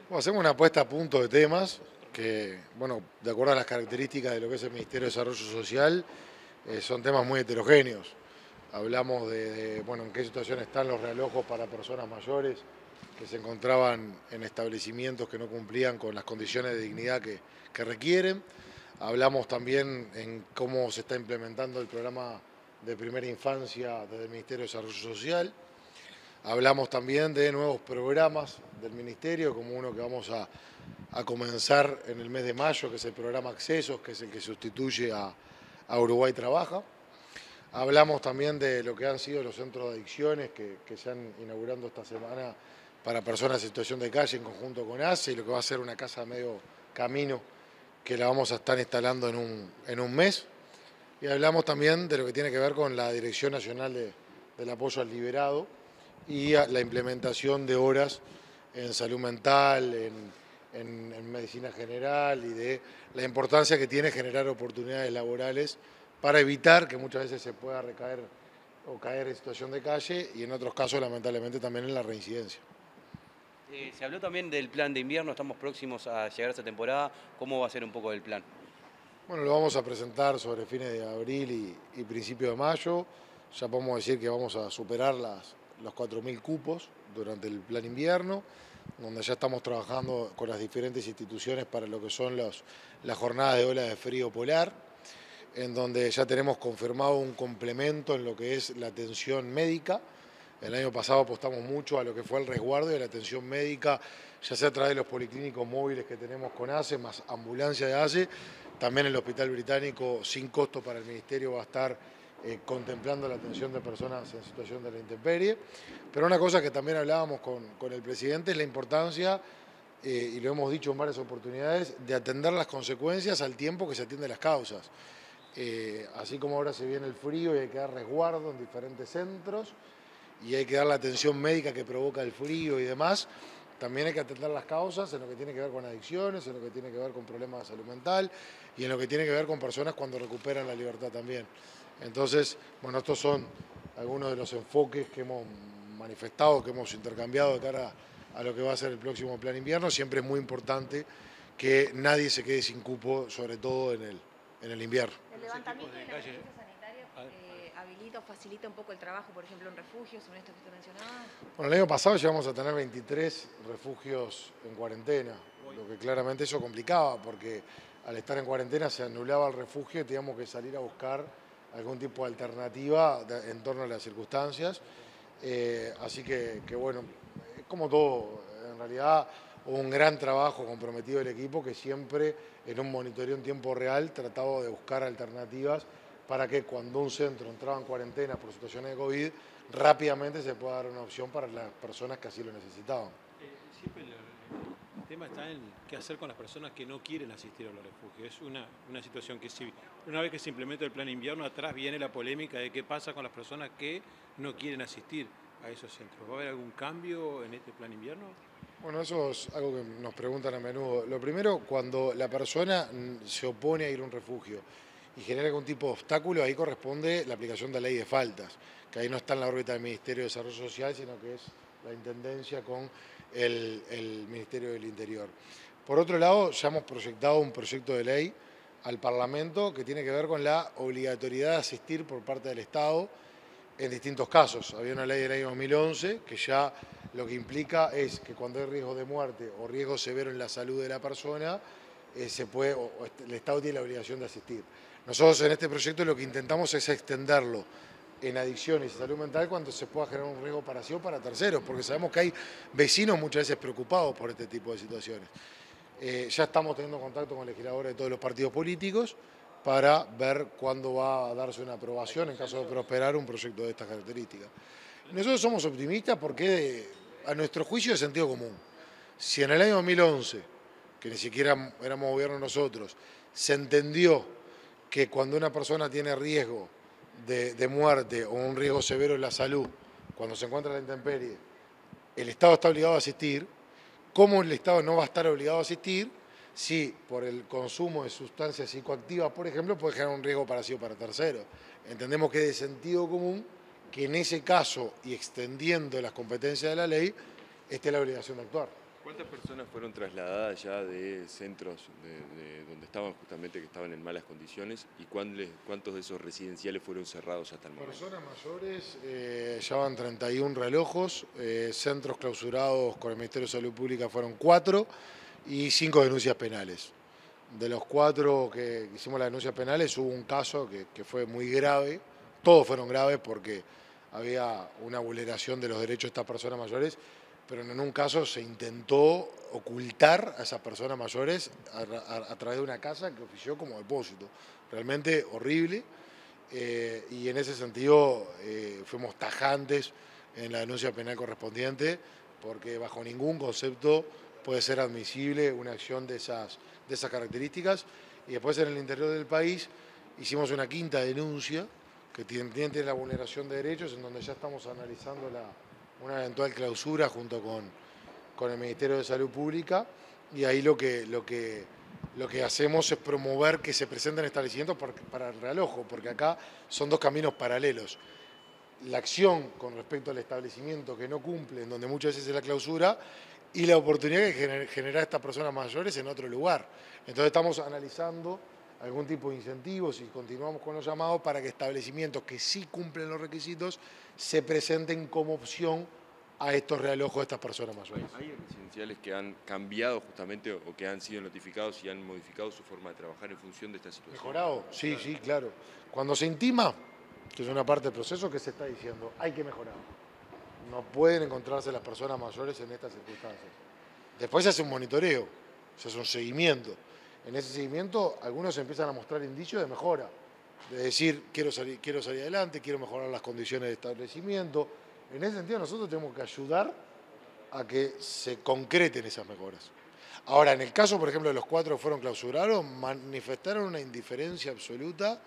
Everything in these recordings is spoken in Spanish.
Bueno, hacemos una puesta a punto de temas que, bueno, de acuerdo a las características de lo que es el Ministerio de Desarrollo Social, son temas muy heterogéneos. Hablamos bueno, en qué situación están los realojos para personas mayores que se encontraban en establecimientos que no cumplían con las condiciones de dignidad que requieren. Hablamos también en cómo se está implementando el programa de primera infancia desde el Ministerio de Desarrollo Social. Hablamos también de nuevos programas del Ministerio, como uno que vamos a comenzar en el mes de mayo, que es el programa Accesos, que es el que sustituye a Uruguay Trabaja. Hablamos también de lo que han sido los centros de adicciones que se han inaugurando esta semana para personas en situación de calle en conjunto con ACE y lo que va a ser una casa a medio camino que la vamos a estar instalando en un mes. Y hablamos también de lo que tiene que ver con la Dirección Nacional del Apoyo al Liberado y la implementación de horas en salud mental, en medicina general y de la importancia que tiene generar oportunidades laborales para evitar que muchas veces se pueda recaer o caer en situación de calle y en otros casos lamentablemente también en la reincidencia. Se habló también del plan de invierno, estamos próximos a llegar a esta temporada. ¿Cómo va a ser un poco el plan? Bueno, lo vamos a presentar sobre fines de abril y principio de mayo. Ya podemos decir que vamos a superar los 4.000 cupos durante el plan invierno, donde ya estamos trabajando con las diferentes instituciones para lo que son las jornadas de ola de frío polar, en donde ya tenemos confirmado un complemento en lo que es la atención médica. El año pasado apostamos mucho a lo que fue el resguardo y la atención médica, ya sea a través de los policlínicos móviles que tenemos con ACE, más ambulancia de ACE. También el Hospital Británico, sin costo para el Ministerio, va a estar contemplando la atención de personas en situación de la intemperie. Pero una cosa que también hablábamos con el presidente es la importancia, y lo hemos dicho en varias oportunidades, de atender las consecuencias al tiempo que se atienden las causas. Así como ahora se viene el frío y hay que dar resguardo en diferentes centros y hay que dar la atención médica que provoca el frío y demás, también hay que atender las causas en lo que tiene que ver con adicciones, en lo que tiene que ver con problemas de salud mental y en lo que tiene que ver con personas cuando recuperan la libertad también. Entonces, bueno, estos son algunos de los enfoques que hemos manifestado, que hemos intercambiado de cara a lo que va a ser el próximo plan invierno. Siempre es muy importante que nadie se quede sin cupo, sobre todo en el invierno. El levantamiento de la emergencia sanitaria habilita o facilita un poco el trabajo, por ejemplo, en refugios, en esto que usted mencionaba. Bueno, el año pasado llegamos a tener 23 refugios en cuarentena, lo que claramente eso complicaba, porque al estar en cuarentena se anulaba el refugio y teníamos que salir a buscar algún tipo de alternativa en torno a las circunstancias. Así que bueno, es como todo, en realidad hubo un gran trabajo comprometido del equipo que siempre en un monitoreo en tiempo real trataba de buscar alternativas para que cuando un centro entraba en cuarentena por situaciones de COVID, rápidamente se pueda dar una opción para las personas que así lo necesitaban. Siempre el tema está en qué hacer con las personas que no quieren asistir a los refugios. Es una situación que si una vez que se implementa el plan invierno, atrás viene la polémica de qué pasa con las personas que no quieren asistir a esos centros. ¿Va a haber algún cambio en este plan invierno? Bueno, eso es algo que nos preguntan a menudo. Lo primero, cuando la persona se opone a ir a un refugio y genera algún tipo de obstáculo, ahí corresponde la aplicación de la ley de faltas, que ahí no está en la órbita del Ministerio de Desarrollo Social, sino que es la Intendencia con el Ministerio del Interior. Por otro lado, ya hemos proyectado un proyecto de ley al Parlamento que tiene que ver con la obligatoriedad de asistir por parte del Estado en distintos casos. Había una ley del año 2011 que ya lo que implica es que cuando hay riesgo de muerte o riesgo severo en la salud de la persona, el Estado tiene la obligación de asistir. Nosotros en este proyecto lo que intentamos es extenderlo en adicciones y salud mental cuando se pueda generar un riesgo para sí o para terceros, porque sabemos que hay vecinos muchas veces preocupados por este tipo de situaciones. Ya estamos teniendo contacto con legisladores de todos los partidos políticos para ver cuándo va a darse una aprobación en caso de prosperar un proyecto de estas características. Nosotros somos optimistas porque a nuestro juicio es sentido común. Si en el año 2011, que ni siquiera éramos gobierno nosotros, se entendió que cuando una persona tiene riesgo de muerte o un riesgo severo en la salud, cuando se encuentra en la intemperie, el Estado está obligado a asistir, ¿cómo el Estado no va a estar obligado a asistir si por el consumo de sustancias psicoactivas, por ejemplo, puede generar un riesgo para sí o para terceros? Entendemos que es de sentido común que en ese caso, y extendiendo las competencias de la ley, esté la obligación de actuar. ¿Cuántas personas fueron trasladadas ya de centros de donde estaban justamente, que estaban en malas condiciones, y cuántos de esos residenciales fueron cerrados hasta el momento? Personas mayores, ya van 31 relojos, centros clausurados con el Ministerio de Salud Pública fueron 4 y 5 denuncias penales. De los 4 que hicimos las denuncias penales hubo un caso que fue muy grave, todos fueron graves porque había una vulneración de los derechos de estas personas mayores, pero en un caso se intentó ocultar a esas personas mayores a través de una casa que ofició como depósito. Realmente horrible, y en ese sentido fuimos tajantes en la denuncia penal correspondiente, porque bajo ningún concepto puede ser admisible una acción de esas características. Y después en el interior del país hicimos una quinta denuncia que tiene la vulneración de derechos, en donde ya estamos analizando una eventual clausura junto con el Ministerio de Salud Pública, y ahí lo que hacemos es promover que se presenten establecimientos para el realojo, porque acá son dos caminos paralelos. La acción con respecto al establecimiento que no cumple, en donde muchas veces es la clausura, y la oportunidad de generar a estas personas mayores en otro lugar. Entonces estamos analizando algún tipo de incentivos y continuamos con los llamados para que establecimientos que sí cumplen los requisitos se presenten como opción a estos realojos de estas personas mayores. ¿Hay residenciales que han cambiado justamente o que han sido notificados y han modificado su forma de trabajar en función de esta situación? ¿Mejorado? Sí, sí, claro. Cuando se intima, que es una parte del proceso, que se está diciendo, hay que mejorar. No pueden encontrarse las personas mayores en estas circunstancias. Después se hace un monitoreo, se hace un seguimiento. En ese seguimiento algunos empiezan a mostrar indicios de mejora, de decir, quiero salir adelante, quiero mejorar las condiciones de establecimiento. En ese sentido nosotros tenemos que ayudar a que se concreten esas mejoras. Ahora, en el caso, por ejemplo, de los 4 que fueron clausurados, manifestaron una indiferencia absoluta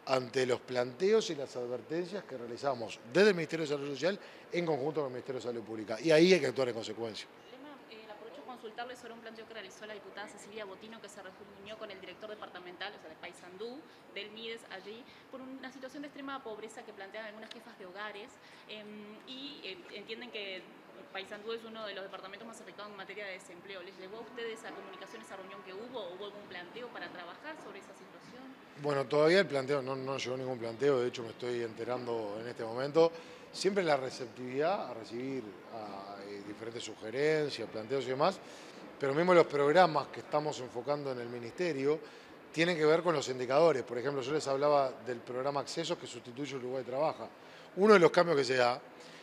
ante los planteos y las advertencias que realizamos desde el Ministerio de Salud Social en conjunto con el Ministerio de Salud Pública. Y ahí hay que actuar en consecuencia. Aprovecho a consultarle sobre un planteo que realizó la diputada Cecilia Botino, que se reunió con el director departamental, o sea, de Paysandú, del MIDES allí, por una situación de extrema pobreza que plantean algunas jefas de hogares, y entienden que Paysandú es uno de los departamentos más afectados en materia de desempleo. ¿Les llevó a ustedes esa comunicación, esa reunión que hubo? ¿Hubo algún planteo para trabajar sobre esa situación? Bueno, todavía el planteo, no llegó ningún planteo, de hecho me estoy enterando en este momento. Siempre la receptividad a recibir diferentes sugerencias, planteos y demás, pero mismo los programas que estamos enfocando en el Ministerio tienen que ver con los indicadores. Por ejemplo, yo les hablaba del programa Accesos que sustituye Uruguay Trabaja. Uno de los cambios que se da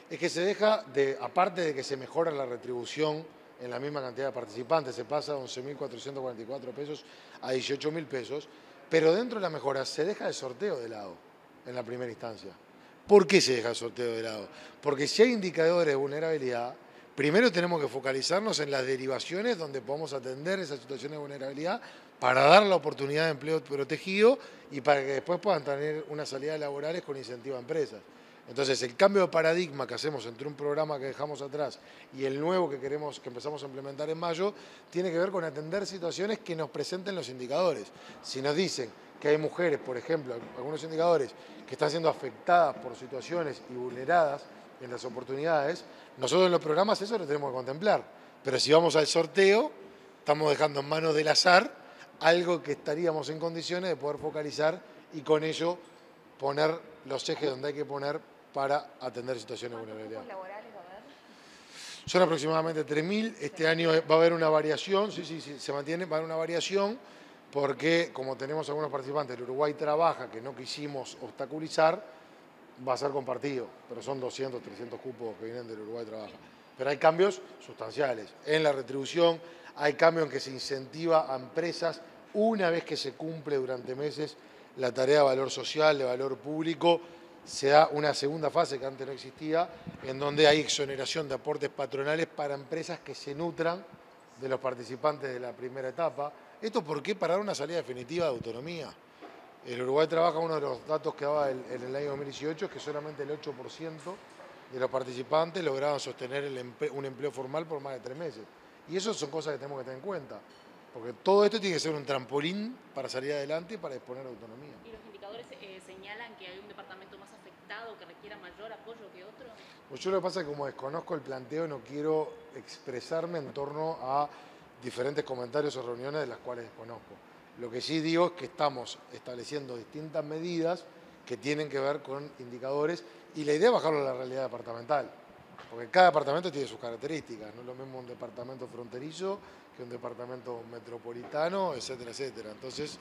es que se deja aparte de que se mejora la retribución en la misma cantidad de participantes, se pasa de 11.444 pesos a 18.000 pesos, pero dentro de la mejora se deja el sorteo de lado en la primera instancia. ¿Por qué se deja el sorteo de lado? Porque si hay indicadores de vulnerabilidad, primero tenemos que focalizarnos en las derivaciones donde podamos atender esas situaciones de vulnerabilidad para dar la oportunidad de empleo protegido y para que después puedan tener unas salidas laborales con incentivo a empresas. Entonces, el cambio de paradigma que hacemos entre un programa que dejamos atrás y el nuevo que empezamos a implementar en mayo, tiene que ver con atender situaciones que nos presenten los indicadores. Si nos dicen que hay mujeres, por ejemplo, algunos indicadores que están siendo afectadas por situaciones y vulneradas en las oportunidades, nosotros en los programas eso lo tenemos que contemplar. Pero si vamos al sorteo, estamos dejando en manos del azar algo que estaríamos en condiciones de poder focalizar y con ello poner los ejes donde hay que poner para atender situaciones de vulnerabilidad. ¿Cuántos laborales va a haber? Son aproximadamente 3.000. Este año va a haber una variación, sí, se mantiene, va a haber una variación porque como tenemos algunos participantes del Uruguay Trabaja que no quisimos obstaculizar, va a ser compartido, pero son 200, 300 cupos que vienen del Uruguay Trabaja. Pero hay cambios sustanciales en la retribución, hay cambios en que se incentiva a empresas una vez que se cumple durante meses la tarea de valor social, de valor público, se da una segunda fase que antes no existía, en donde hay exoneración de aportes patronales para empresas que se nutran de los participantes de la primera etapa. ¿Esto por qué? Para dar una salida definitiva de autonomía. El Uruguay Trabaja, uno de los datos que daba en el año 2018 es que solamente el 8% de los participantes lograban sostener un empleo formal por más de 3 meses. Y eso son cosas que tenemos que tener en cuenta. Porque todo esto tiene que ser un trampolín para salir adelante y para disponer de autonomía. ¿Y los indicadores señalan que hay un departamento más afectado, que requiera mayor apoyo que otro? Pues yo lo que pasa es que como desconozco el planteo, no quiero expresarme en torno a diferentes comentarios o reuniones de las cuales desconozco. Lo que sí digo es que estamos estableciendo distintas medidas que tienen que ver con indicadores y la idea es bajarlo a la realidad departamental, porque cada departamento tiene sus características, no es lo mismo un departamento fronterizo que un departamento metropolitano, etcétera, etcétera. Entonces,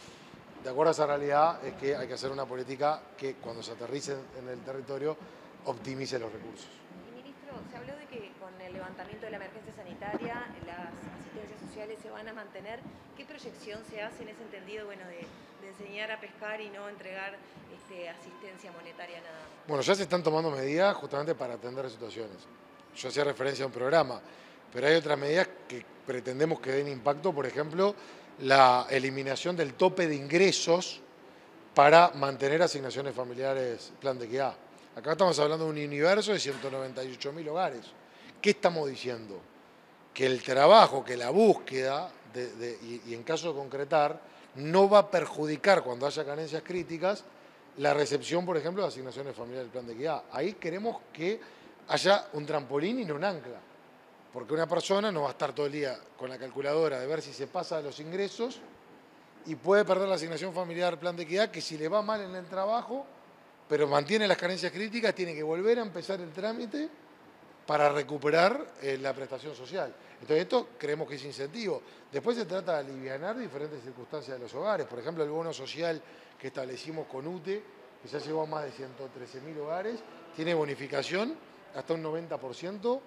de acuerdo a esa realidad es que hay que hacer una política que cuando se aterrice en el territorio optimice los recursos. Y ministro, se habló de que con el levantamiento de la emergencia sanitaria las asistencias sociales se van a mantener. ¿Qué proyección se hace en ese entendido, bueno, de enseñar a pescar y no entregar asistencia monetaria nada más? Bueno, ya se están tomando medidas justamente para atender situaciones. Yo hacía referencia a un programa, pero hay otras medidas que pretendemos que den impacto, por ejemplo, la eliminación del tope de ingresos para mantener asignaciones familiares Plan de Equidad. Acá estamos hablando de un universo de 198.000 hogares. ¿Qué estamos diciendo? Que el trabajo, que la búsqueda, y en caso de concretar, no va a perjudicar cuando haya carencias críticas la recepción, por ejemplo, de asignaciones familiares del Plan de Equidad. Ahí queremos que haya un trampolín y no un ancla. Porque una persona no va a estar todo el día con la calculadora de ver si se pasa de los ingresos y puede perder la asignación familiar del Plan de Equidad, que si le va mal en el trabajo, pero mantiene las carencias críticas, tiene que volver a empezar el trámite para recuperar la prestación social. Entonces esto creemos que es incentivo. Después se trata de alivianar diferentes circunstancias de los hogares. Por ejemplo, el bono social que establecimos con UTE, que ya llegó a más de 113.000 hogares, tiene bonificación hasta un 90%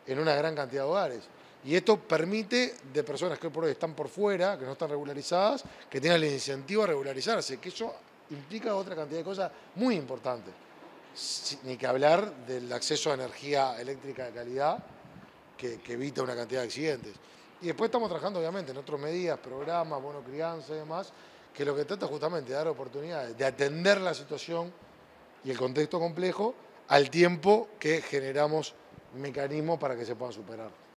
en una gran cantidad de hogares. Y esto permite de personas que por hoy están por fuera, que no están regularizadas, que tengan el incentivo a regularizarse, que eso implica otra cantidad de cosas muy importantes. Ni que hablar del acceso a energía eléctrica de calidad, que evita una cantidad de accidentes. Y después estamos trabajando, obviamente, en otras medidas, programas, bono crianza y demás, que lo que trata es justamente de dar oportunidades, de atender la situación y el contexto complejo al tiempo que generamos mecanismos para que se puedan superar.